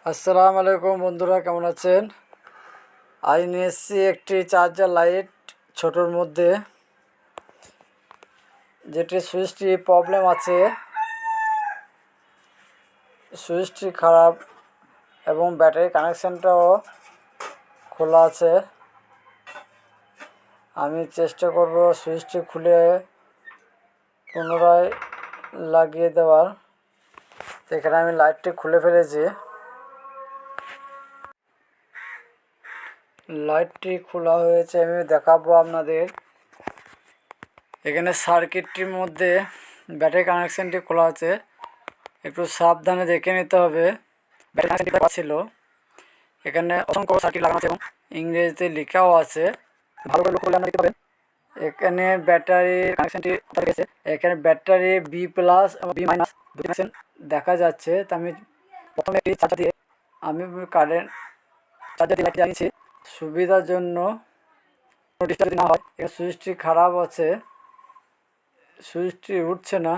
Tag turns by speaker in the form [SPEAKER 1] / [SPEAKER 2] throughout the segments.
[SPEAKER 1] আসসালামু আলাইকুম বন্ধুরা, কেমন আছেন? আজ নিয়ে এসেছি একটি চার্জার লাইট ছোটোর মধ্যে, যেটি সুইচটি প্রবলেম আছে, সুইচটি খারাপ এবং ব্যাটারি কানেকশানটাও খোলা আছে। আমি চেষ্টা করব সুইচটি খুলে পুনরায় লাগিয়ে দেওয়ার। এখানে আমি লাইটটি খুলে ফেলেছি। লাইটটি খোলা হয়েছে, আমি দেখাবো আপনাদের। এখানে সার্কিটটির মধ্যে ব্যাটারি কানেকশানটি খোলা আছে, একটু সাবধানে দেখে নিতে হবে। ব্যাটারি কানেকশানটি ছিল, এখানে অসংখ্য সার্কিট লাগানো আছে এবং ইংরেজিতে লেখাও আছে, ভালো করে লক্ষ্য করলে আপনারা দেখতে পাবেন। এখানে ব্যাটারি কানেকশানটি গেছে, এখানে ব্যাটারি বি প্লাস এবং বি মাইনাস দুটি কানেকশান দেখা যাচ্ছে। তো আমি প্রথমে একটি চার্জার দিয়ে কারেন্ট চার্জার দিয়ে লাগিয়েছি সুবিধার জন্য, কোনো ডিস্টার্ব যদি না হয়। এখানে সুইচটি খারাপ আছে, সুইচটি উঠছে না।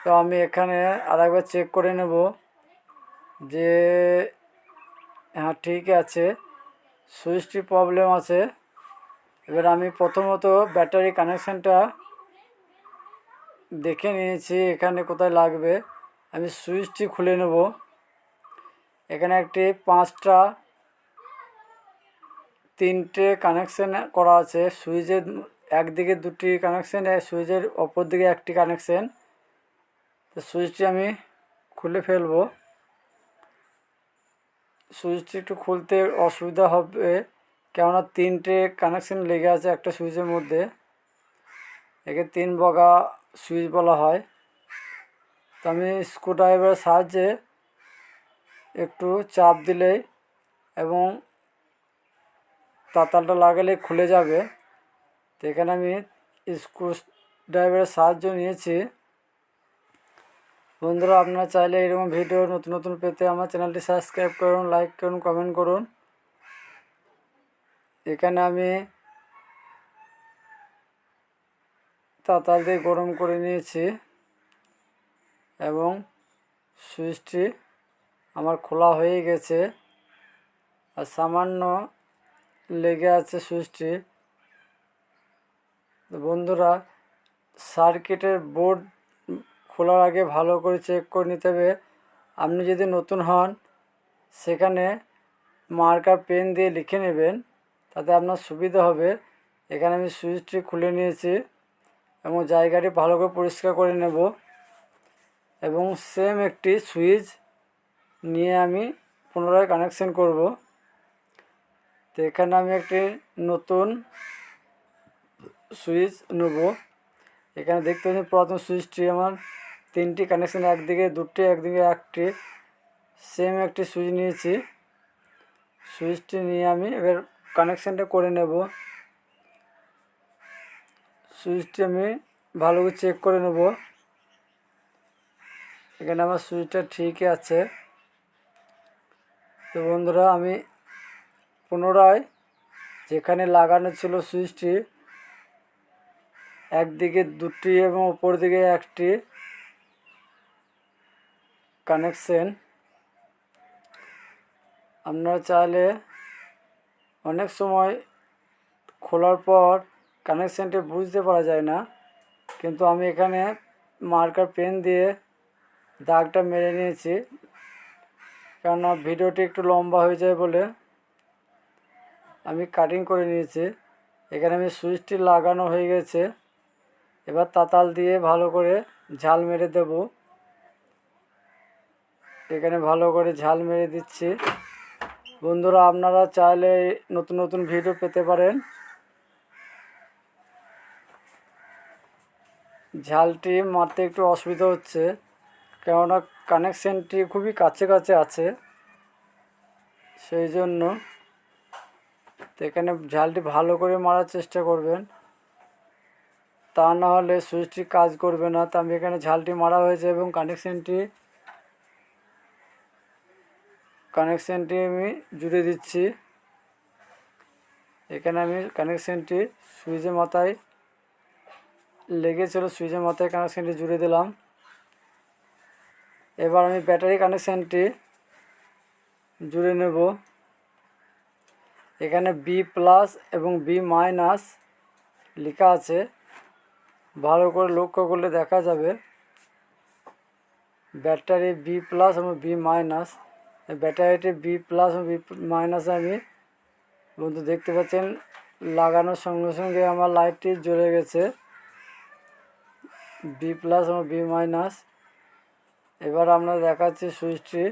[SPEAKER 1] তো আমি এখানে আরেকবার চেক করে নেব যে হ্যাঁ ঠিক আছে, সুইচটি প্রবলেম আছে। এবার আমি প্রথমত ব্যাটারি কানেকশানটা দেখে নিয়েছি এখানে কোথায় লাগবে। আমি সুইচটি খুলে নেব। এখানে একটি 5টা 3টে কানেকশান করা আছে। সুইচের একদিকে 2টি কানেকশান, সুইচের অপর দিকে একটি কানেকশান। তো সুইচটি আমি খুলে ফেলবো। সুইচটি একটু খুলতে অসুবিধা হবে, কেননা 3টে কানেকশান লেগে আছে একটা সুইচের মধ্যে। একে 3 বগা সুইচ বলা হয়। তো আমি স্ক্রুড্রাইভারের সাহায্যে একটু চাপ দিলেই এবং তাতালটা লাগালে খুলে যাবে। তো এখানে আমি স্ক্রুড্রাইভারের সাহায্য নিয়েছি। বন্ধুরা, আপনারা চাইলে এরকম ভিডিও নতুন নতুন পেতে আমার চ্যানেলটি সাবস্ক্রাইব করুন, লাইক করুন, কমেন্ট করুন। এখানে আমি তাতাল দিয়ে গরম করে নিয়েছি এবং সুইচটি আমার খোলা হয়ে গেছে, আর সামান্য লেগে আছে সুইচটি। বন্ধুরা, সার্কিটের বোর্ড খোলার আগে ভালো করে চেক করে নিতে হবে। আপনি যদি নতুন হন, সেখানে মার্কার পেন দিয়ে লিখে নেবেন, তাতে আপনার সুবিধা হবে। এখানে আমি সুইচটি খুলে নিয়েছি এবং জায়গাটি ভালো করে পরিষ্কার করে নেব এবং সেম একটি সুইচ নিয়ে আমি পুনরায় কানেকশান করব। তো এখানে আমি একটি নতুন সুইচ নেব। এখানে দেখতে পাচ্ছি প্রথম সুইচটি আমার 3টি কানেকশান, একদিকে 2টি একদিকে 1টি, সেম একটি সুইচ নিয়েছি। সুইচটি নিয়ে আমি এবার কানেকশানটা করে নেব। সুইচটি আমি ভালো করে চেক করে নেব। এখানে আমার সুইচটা ঠিকই আছে। তো বন্ধুরা, আমি পুনরায় যেখানে লাগানো ছিল সুইচটি, একদিকে 2টি এবং উপর দিকে 1টি কানেকশান, আপনারা চাইলে অনেক সময় খোলার পর কানেকশানটি বুঝতে পারা যায় না, কিন্তু আমি এখানে মার্কার পেন দিয়ে দাগটা মেরে নিয়েছি, কেননা ভিডিওটি একটু লম্বা হয়ে যায় বলে আমি কাটিং করে নিয়েছি। এখানে আমি সুইচটি লাগানো হয়ে গেছে। এবার তাতাল দিয়ে ভালো করে ঝাল মেরে দেব। এখানে ভালো করে ঝাল মেরে দিচ্ছি। বন্ধুরা, আপনারা চাইলে নতুন নতুন ভিডিও পেতে পারেন। ঝালটি মারতে একটু অসুবিধা হচ্ছে, কেননা কানেকশানটি খুবই কাছে কাছে আছে, সেই জন্য। তো এখানে ঝালটি ভালো করে মারার চেষ্টা করবেন, তা না হলে সুইচটি কাজ করবে না। তো আমি এখানে ঝালটি মারা হয়েছে এবং কানেকশানটি আমি জুড়ে দিচ্ছি। এখানে আমি কানেকশানটি সুইচের মাথায় লেগেছিল, সুইচের মাথায় কানেকশানটি জুড়ে দিলাম। এবার আমি ব্যাটারি কানেকশানটি জুড়ে নেব। এখানে বি প্লাস এবং বি মাইনাস লেখা আছে, ভালো করে লক্ষ্য করলে দেখা যাবে ব্যাটারি বি প্লাস এবং বি মাইনাস। ব্যাটারিটি বি প্লাস এবং বি মাইনাস আমি বন্ধু দেখতে পাচ্ছেন লাগানোর সঙ্গে সঙ্গে আমার লাইটটি জ্বলে গেছে, বি প্লাস এবং বি মাইনাস। এবার আমরা দেখাচ্ছি সুইচটি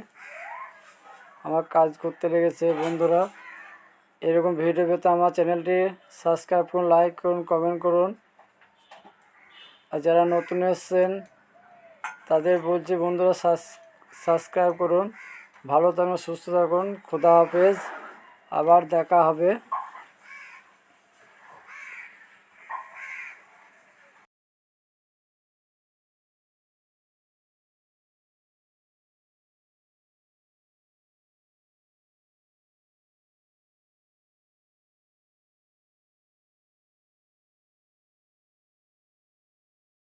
[SPEAKER 1] আমার কাজ করতে লেগেছে। বন্ধুরা, এরকম ভিডিও পেতে আমার চ্যানেলটি সাবস্ক্রাইব করুন, লাইক করুন, কমেন্ট করুন। আর যারা নতুন এসেছেন তাদের বলছি বন্ধুরা সাবস্ক্রাইব করুন। ভালো থাকুন, সুস্থ থাকুন, খোদা হাফেজ, আবার দেখা হবে।